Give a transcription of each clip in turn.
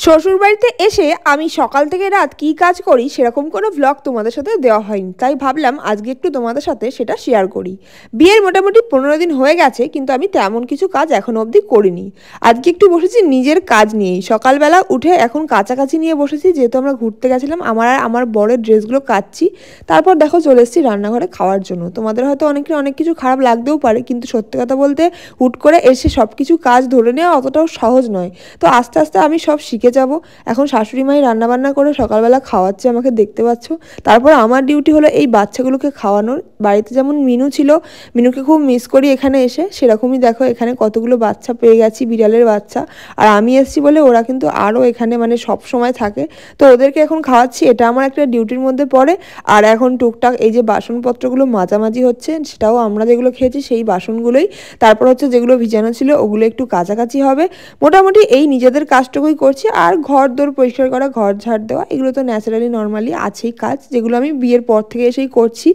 শ্বশুরবাড়িতে এসে আমি সকাল থেকে রাত কি কাজ করি সেরকম কোনো ব্লগ তোমাদের সাথে দেওয়া হয়নি, তাই ভাবলাম আজকে একটু তোমাদের সাথে সেটা শেয়ার করি। বিয়ের মোটামুটি 15 দিন হয়ে গেছে, কিন্তু আমি তেমন কিছু কাজ এখনো অবধি করিনি। আজকে একটু বসেছি নিজের কাজ নিয়েই। সকালবেলা উঠে এখন কাছাকাছি নিয়ে বসেছি, যেহেতু আমরা ঘুরতে গেছিলাম। আমার বরের ড্রেসগুলো কাচ্ছি, তারপর দেখো চলে এসেছি রান্নাঘরে খাওয়ার জন্য। তোমাদের হয়তো অনেক কিছু খারাপ লাগতেও পারে, কিন্তু সত্যি কথা বলতে হুট করে এসে সব কিছু কাজ ধরে নেওয়া অতটাও সহজ নয়। তো আস্তে আস্তে আমি সব শিখে যাব। এখন শাশুড়ি মাই রান্নাবান্না করে সকালবেলা খাওয়াচ্ছে, আমাকে দেখতে পাচ্ছ। তারপর আমার ডিউটি হলো এই বাচ্চাগুলোকে খাওয়ানোর। বাড়িতে যেমন মিনু ছিল, মিনুকে খুব মিস করি এখানে এসে, সেরকমই দেখো এখানে কতগুলো বাচ্চা পেয়ে গেছি, বিড়ালের বাচ্চা। আর আমি এসেছি বলে ওরা কিন্তু আরও এখানে সব সময় থাকে। তো ওদেরকে এখন খাওয়াচ্ছি, এটা আমার একটা ডিউটির মধ্যে পড়ে। আর এখন টুকটাক এই যে বাসনপত্রগুলো মাঝামাঝি হচ্ছে, সেটাও আমরা যেগুলো খেয়েছি সেই বাসনগুলোই। তারপর হচ্ছে যেগুলো ভিজানো ছিল ওগুলো একটু কাছাকাছি হবে। মোটামুটি এই নিজেদের কাজটুকুই করছি। আর ঘর দোর পরিষ্কার করা, ঘর ঝাড় দেওয়া, এগুলো তো ন্যাচারালি নর্মালি আছেই কাজ, যেগুলো আমি বিয়ের পর থেকে এসেই করছি।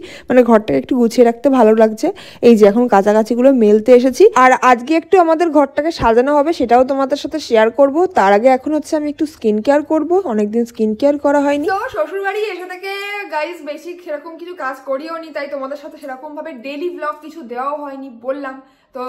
ঘরটাকে একটু গুছিয়ে রাখতে ভালো লাগছে। এই যে এখন কাছাকাছিগুলো মেলতে এসেছি। আর আজকে একটু আমাদের ঘরটাকে সাজানো হবে, সেটাও তোমাদের সাথে শেয়ার করব। তার আগে এখন হচ্ছে আমি একটু স্কিন কেয়ার করবো, অনেকদিন স্কিন কেয়ার করা হয়নি। তো শ্বশুর বাড়ি এসে থেকে গাইজ বেশি সেরকম কিছু কাজ করিও নি, তাই তোমাদের সাথে সেরকম ভাবে ডেইলি ব্লগ কিছু দেওয়াও হয়নি বললাম। তো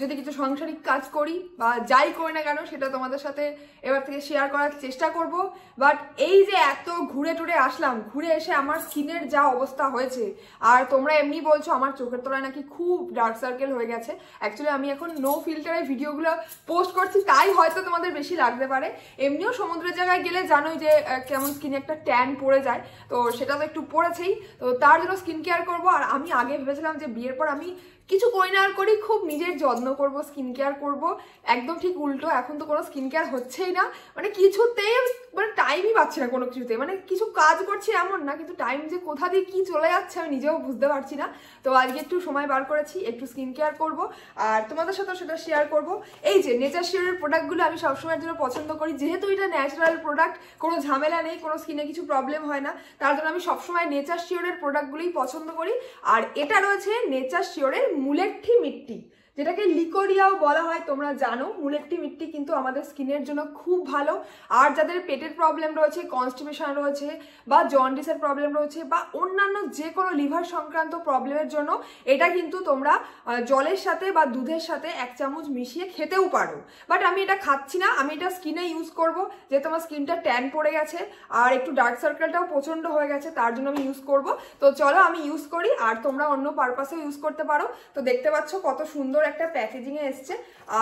যদি কিছু সাংসারিক কাজ করি বা যাই করি না কেন, সেটা তোমাদের সাথে এবার থেকে শেয়ার করার চেষ্টা করব। বাট এই যে এত ঘুরে টুরে আসলাম, ঘুরে এসে আমার স্কিনের যা অবস্থা হয়েছে, আর তোমরা এমনি বলছো আমার চোখের তলায় নাকি খুব ডার্ক সার্কেল হয়ে গেছে। অ্যাকচুয়ালি আমি এখন নো ফিল্টারে ভিডিওগুলো পোস্ট করছি, তাই হয়তো তোমাদের বেশি লাগতে পারে। এমনিও সমুদ্রের জায়গায় গেলে জানোই যে কেমন স্কিনে একটা ট্যান পড়ে যায়, তো সেটা তো একটু পড়েছেই। তো তার জন্য স্কিন কেয়ার করবো। আর আমি আগে ভেবেছিলাম যে বিয়ের পর আমি কিছু করি না আর করি, খুব নিজের যত্ন করব, স্কিন কেয়ার করব। একদম ঠিক উল্টো, এখন তো কোনো স্কিন কেয়ার হচ্ছেই না। কিছুতেই টাইমই পাচ্ছি না কোনো কিছুতে। কিছু কাজ করছি এমন না, কিন্তু টাইম যে কোথা দিয়ে কি চলে যাচ্ছে আমি নিজেও বুঝতে পারছি না। তো আজকে একটু সময় বার করেছি, একটু স্কিন কেয়ার করব আর তোমাদের সাথে সেটা শেয়ার করব। এই যে নেচার শিওরের প্রোডাক্টগুলো আমি সবসময়ের জন্য পছন্দ করি, যেহেতু এটা ন্যাচারাল প্রোডাক্ট, কোনো ঝামেলা নেই, কোনো স্কিনে কিছু প্রবলেম হয় না। তার জন্য আমি সবসময় নেচার শিওরের প্রোডাক্টগুলোই পছন্দ করি। আর এটা রয়েছে নেচার শিওরের মুলেট্টি মিট্টি, যেটাকে লিকোরিয়াও বলা হয়, তোমরা জানো। মুলেট্টি মিট্টি কিন্তু আমাদের স্কিনের জন্য খুব ভালো। আর যাদের পেটের প্রবলেম রয়েছে, কনস্টিপেশন রয়েছে, বা জন্ডিসের প্রবলেম রয়েছে, বা অন্যান্য যে কোনো লিভার সংক্রান্ত প্রবলেমের জন্য এটা কিন্তু তোমরা জলের সাথে বা দুধের সাথে 1 চামচ মিশিয়ে খেতেও পারো। বাট আমি এটা খাচ্ছি না, আমি এটা স্কিনে ইউজ করব, যেহেতু আমার স্কিনটা ট্যান পড়ে গেছে আর একটু ডার্ক সার্কেলটাও প্রচন্ড হয়ে গেছে, তার জন্য আমি ইউজ করব। তো চলো আমি ইউজ করি, আর তোমরা অন্য পারপাসেও ইউজ করতে পারো। তো দেখতে পাচ্ছ কত সুন্দর একটা প্যাকেজিং এ এসছে,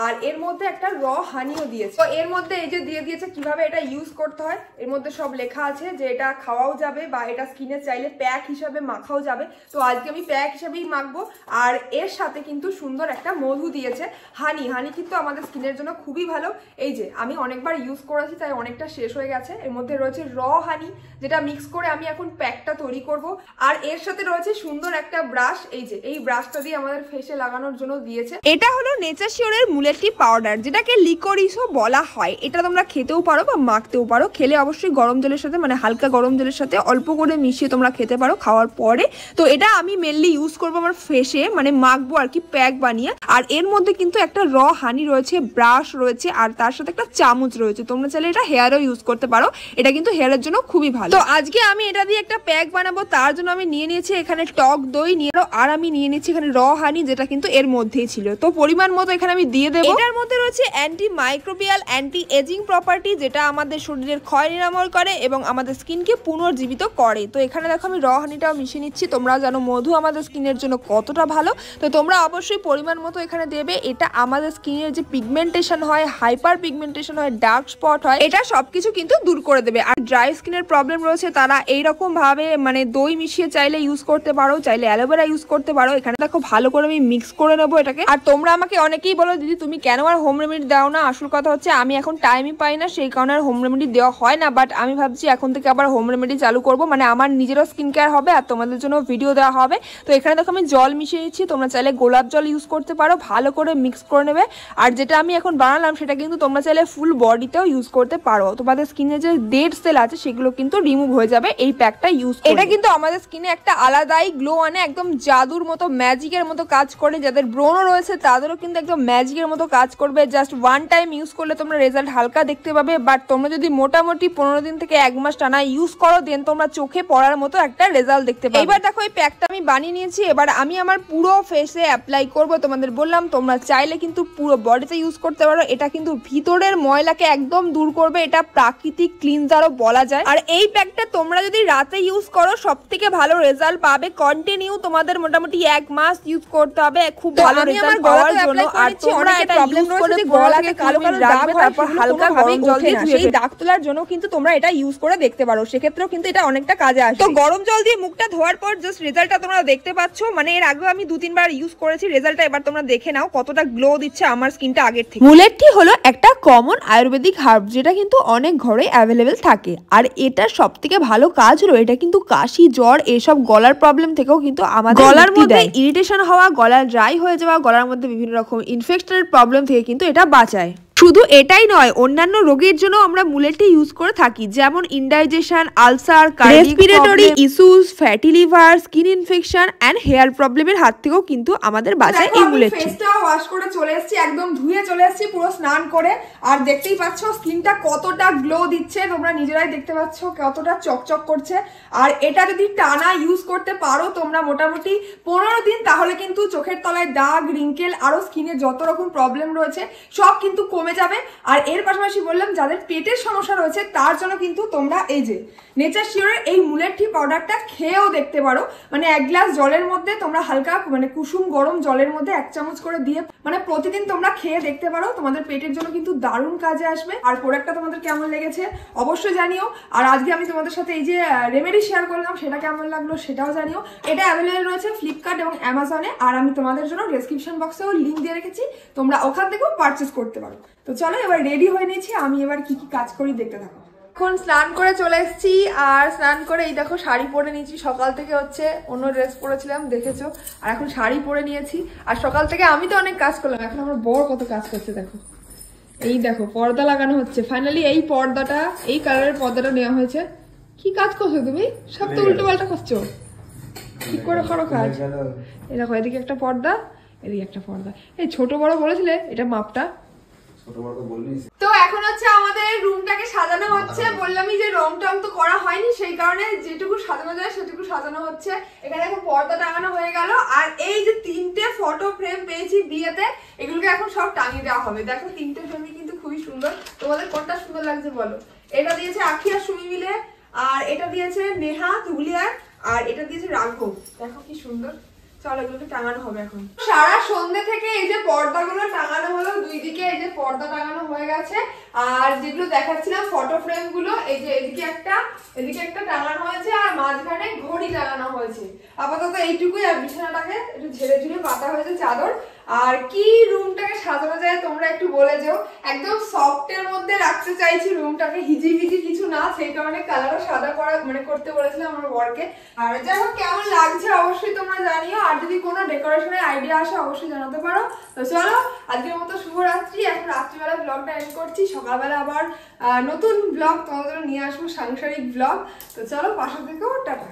আর এর মধ্যে একটা র হানিও দিয়েছে। তো এর মধ্যে এই যে দিয়ে দিয়েছে কিভাবে এটা ইউজ করতে হয়, এর মধ্যে সব লেখা আছে যে এটা খাওয়াও যাবে বা এটা স্কিনে চাইলে প্যাক হিসাবে মাখাও যাবে। তো আজকে আমি প্যাক হিসাবেই মাখবো। আর এর সাথে কিন্তু সুন্দর একটা মধু দিয়েছে, হানি কিন্তু আমাদের স্কিনের জন্য খুবই ভালো। এই যে আমি অনেকবার ইউজ করেছি, তাই অনেকটা শেষ হয়ে গেছে। এর মধ্যে রয়েছে র হানি, যেটা মিক্স করে আমি এখন প্যাকটা তৈরি করব। আর এর সাথে রয়েছে সুন্দর একটা ব্রাশ, এই যে এই ব্রাশটা দিয়ে আমাদের ফেসে লাগানোর জন্য দিয়েছে। এটা হলো নেচার শিওরের মুলেট্টি পাউডার, যেটাকে লিকোরিসও বলা হয়। এটা তোমরা খেতেও পারো বা মাখতেও পারো। খেলে অবশ্যই গরম জলের সাথে, হালকা গরম জলের সাথে অল্প করে মিশিয়ে তোমরা খেতে পারো খাওয়ার পরে। তো এটা আমি মেনলি ইউজ করবো আমার ফেসে, মাখবো আর কি, প্যাক বানিয়ে। আর এর মধ্যে কিন্তু একটা র হানি রয়েছে, ব্রাশ রয়েছে, আর তার সাথে একটা চামচ রয়েছে। তোমরা চাইলে এটা হেয়ারও ইউজ করতে পারো, এটা কিন্তু হেয়ারের জন্য খুবই ভালো। তো আজকে আমি এটা দিয়ে একটা প্যাক বানাবো, তার জন্য আমি নিয়ে নিয়েছি এখানে টক দই নিয়ে, আর আমি নিয়ে নিয়েছি এখানে র হানি, যেটা কিন্তু এর মধ্যেই ছিল। তো পরিমাণ মতো এখানে আমি দিয়ে দেবো। এটার মধ্যে রয়েছে anti microbial, anti aging property, যেটা আমাদের শরীরের ক্ষয় নিরাময় করে এবং আমাদের স্কিনকে পুনর্জীবিত করে। তো এখানে দেখো আমি র হানিটাও মিশিয়ে নিচ্ছি। তোমরা জানো মধু আমাদের স্কিনের জন্য কতটা ভালো, তো তোমরা অবশ্যই পরিমাণ মতো এখানে দেবে। এটা আমাদের স্কিনের যে পিগমেন্টেশন হয়, হাইপার পিগমেন্টেশন হয়, ডার্ক স্পট হয়, এটা সবকিছু কিন্তু দূর করে দেবে। আর ড্রাই স্কিনের প্রবলেম রয়েছে তারা এইরকম ভাবে দই মিশিয়ে চাইলে ইউজ করতে পারো, চাইলে অ্যালোভেরা ইউজ করতে পারো। এখানে দেখো ভালো করে আমি মিক্স করে নেবো এটাকে। আর তোমরা আমাকে অনেকেই বলো দিদি তুমি কেন আর হোম রেমেডি দাও না। আসল কথা হচ্ছে আমি এখন টাইমই পাই না, সেই কারণে আর হোম রেমেডি দেওয়া হয় না। বাট আমি ভাবছি এখন থেকে আবার হোম রেমেডি চালু করবো, আমার নিজেরও স্কিন কেয়ার হবে আর তোমাদের জন্য ভিডিও দেওয়া হবে। তো এখানে দেখো আমি জল মিশিয়ে নিচ্ছি, তোমরা চাইলে গোলাপ জল ইউজ করতে পারো আরও ভালো করে মিক্স করে নেবে। আর যেটা আমি এখন বানালাম সেটা কিন্তু তোমরা চাইলে ফুল বডিতেও ইউজ করতে পারো। তোমাদের স্কিনে যে ডেড সেল আছে সেগুলো কিন্তু রিমুভ হয়ে যাবে এই প্যাকটা ইউজ করে। এটা কিন্তু আমাদের স্কিনে একটা আলাদাই গ্লো আনে, একদম জাদুর মতো ম্যাজিকের মতো কাজ করে। যাদের ব্রণও রয়েছে তাদেরও কিন্তু একদম ম্যাজিকের মতো কাজ করবে। জাস্ট ওয়ান টাইম ইউজ করলে তোমরা রেজাল্ট হালকা দেখতে পাবে, বাট তোমরা যদি মোটামুটি 15 দিন থেকে 1 মাস টানা ইউজ করো দেন তোমরা চোখে পড়ার মতো একটা রেজাল্ট দেখতে পাবে। এবার দেখো এই প্যাকটা আমি বানিয়ে নিয়েছি, এবার আমি আমার পুরো ফেসে অ্যাপ্লাই করব। তোমাদের বললাম তোমরা চাইলে কিন্তু পুরো বডিতে ইউজ করতে পারো। এটা কিন্তু ভিতরের ময়লাকে একদম দূর করবে, এটা প্রাকৃতিক ক্লিনজারও বলা যায়। আর এই প্যাকটা তোমরা যদি রাতে ইউজ করো সবথেকে ভালো রেজাল্ট পাবে। কন্টিনিউ তোমাদের মোটামুটি 1 মাস ইউজ করতে হবে খুব ভালো রেজাল্ট পাওয়ার জন্য। আর তোমরা এটা প্রবলেম রয়েছে যে গলাতে কালো কালো দাগ হয়, তারপর হালকা গরম জল দিয়ে সেই দাগ তোলার জন্য কিন্তু তোমরা এটা ইউজ করে দেখতে পারো, সেক্ষেত্রেও কিন্তু এটা অনেকটা কাজে আসে। তো গরম জল দিয়ে মুখটা ধোয়ার পর জাস্ট রেজাল্টটা তোমরা দেখতে পাচ্ছ। মানে এর আগেও আমি 2-3 বার ইউজ করেছি রেজাল্টটা, এবার তোমরা দেখে নাও কতটা গ্লো দিচ্ছে আমার স্কিনটা আগের থেকে। মুলেট টি হলো একটা কমন আয়ুর্বেদিক হার্ব যেটা কিন্তু অনেক ঘরে অ্যাভেলেবেল থাকে। আর এটার সবথেকে ভালো কাজ হলো এটা কিন্তু কাশি, জ্বর, এসব গলার প্রবলেম থেকেও কিন্তু আমাদের গলার মধ্যে ইরিটেশন হওয়া, গলা ড্রাই হয়ে যাওয়া, গলার মধ্যে বিভিন্ন রকম ইনফেকশনের প্রবলেম থেকে কিন্তু এটা বাঁচায়। শুধু এটাই নয়, অন্যান্য রোগের জন্য আমরা মুলেটটি ইউজ করে থাকি, যেমন indigestion, ulcer, respiratory issues, fatty liver, skin infection and hair প্রবলেমের হাত থেকেও কিন্তু আমাদের বাঁচায় এই মুলেটটি। ফেসটা ওয়াশ করে চলে এসেছি, একদম ধুয়ে চলে এসেছি পুরো স্নান করে। আর দেখতেই পাচ্ছ স্কিনটা কতটা গ্লো দিচ্ছে, তোমরা নিজেরাই দেখতে পাচ্ছ কতটা চকচক করছে। আর এটা যদি টানা ইউজ করতে পারো তোমরা মোটামুটি 15 দিন, তাহলে কিন্তু চোখের তলায় দাগ, রিঙ্কেল, আরো স্কিনে যত রকম প্রবলেম রয়েছে সব কিন্তু কমে যাবে। আর এর পাশাপাশি বললাম যাদের পেটের সমস্যা রয়েছে তার জন্য কিন্তু তোমরা এই যে নেচার শিওরের এই মুলেট টি পাউডারটা খেয়েও দেখতে পারো। মানে 1 গ্লাস জলের মধ্যে তোমরা হালকা মানে কুসুম গরম জলের মধ্যে 1 চামচ করে দিয়ে মানে প্রতিদিন তোমরা খেয়ে দেখতে পারো, তোমাদের পেটের জন্য কিন্তু দারুণ কাজে আসবে। আর প্রোডাক্টটা তোমাদের কেমন লেগেছে অবশ্যই জানিও। আর আজকে আমি তোমাদের সাথে এই যে রেমেডি শেয়ার করলাম সেটা কেমন লাগলো সেটাও জানিও। এটা অ্যাভেলেবেল রয়েছে ফ্লিপকার্ট এবং অ্যামাজনে, আর আমি তোমাদের জন্য ডেসক্রিপশন বক্সেও লিঙ্ক দিয়ে রেখেছি, তোমরা ওখান থেকেও পারচেস করতে পারো। তো চলো এবার রেডি হয়ে নিয়েছি, আমি এবার কি কি কাজ করি দেখতে থাকো। এখন স্নান করে চলে এসেছি, আর স্নান করে এই দেখো শাড়ি পরে নিয়েছি। সকাল থেকে হচ্ছে অন্য ড্রেস পরেছিলাম দেখেছো, আর এখন শাড়ি পরে নিয়েছি। আর সকাল থেকে আমি তো অনেক কাজ করলাম, এখন আমার বর কত কাজ করছে দেখো। এই দেখো পর্দা লাগানো হচ্ছে, ফাইনালি এই পর্দাটা, এই কালারের পর্দাটা নেওয়া হয়েছে। কি কাজ করছো তুমি? সব তো উল্টো পাল্টা করছো, ঠিক করে করো কাজ। এই দেখো এদিকে একটা পর্দা, এদিকে একটা পর্দা। এই ছোট বড় বলেছিলে এটা মাপটা। তো এখন হচ্ছে আমাদের রুমটাকে সাজানো হচ্ছে। বললামই যে রং টং তো করা হয়নি, সেই কারণে যেটুকু সাজানো যায় সেটুকু সাজানো হচ্ছে। এখানে এখন পর্দা টাঙানো হয়ে গেল, আর এই যে 3টে ফটো ফ্রেম পেয়েছি বিয়েতে, এগুলোকে এখন সব টাঙিয়ে দেওয়া হবে। দেখো 3টে ফ্রেমই কিন্তু খুবই সুন্দর। তোমাদের কোনটা সুন্দর লাগছে বলো? এটা দিয়েছে আখি আর সুমি মিলে, আর এটা দিয়েছে নেহা তুগলিয়ার, আর এটা দিয়েছে রাঘব। দেখো কি সুন্দর। চলো এগুলোকে টাঙানো হবে এখন। সারা সন্ধ্যে থেকে এই যে পর্দাগুলো টাঙানো হলো, দুই দিকে এই যে পর্দা টাঙানো হয়ে গেছে। আর যেগুলো দেখাচ্ছিলাম ফটো ফ্রেম গুলো, এই যে এদিকে একটা টাঙানো হয়েছে, আর মাঝখানে ঘড়ি টাঙানো হয়েছে। আপাতত এইটুকুই। আর বিছানাটাকে একটু ঝেড়ে ঝুড়ে পাতা হয়েছে চাদর। আর কি রুমটাকে সাজানো যায় তোমরা একটু বলে যাও। একদম সফটের মধ্যে রাখতে চাইছি রুমটাকে, হিজিবিজি কিছু না, সেই কারণে কালারও সাদা করা মানে করতে বলেছিলাম আমার বরকে। আর যাই হোক কেমন লাগছে অবশ্যই তোমরা জানিও, আর যদি কোনো ডেকোরেশনের আইডিয়া আসে অবশ্যই জানাতে পারো। তো চলো আজকের মতো শুভরাত্রি। এখন রাত্রিবেলা ব্লগটা এন্ড করছি, সকালবেলা আবার নতুন ব্লগ তোমাদের নিয়ে আসবো, সাংসারিক ব্লগ। তো চলো পাশে থেকেও টাটা।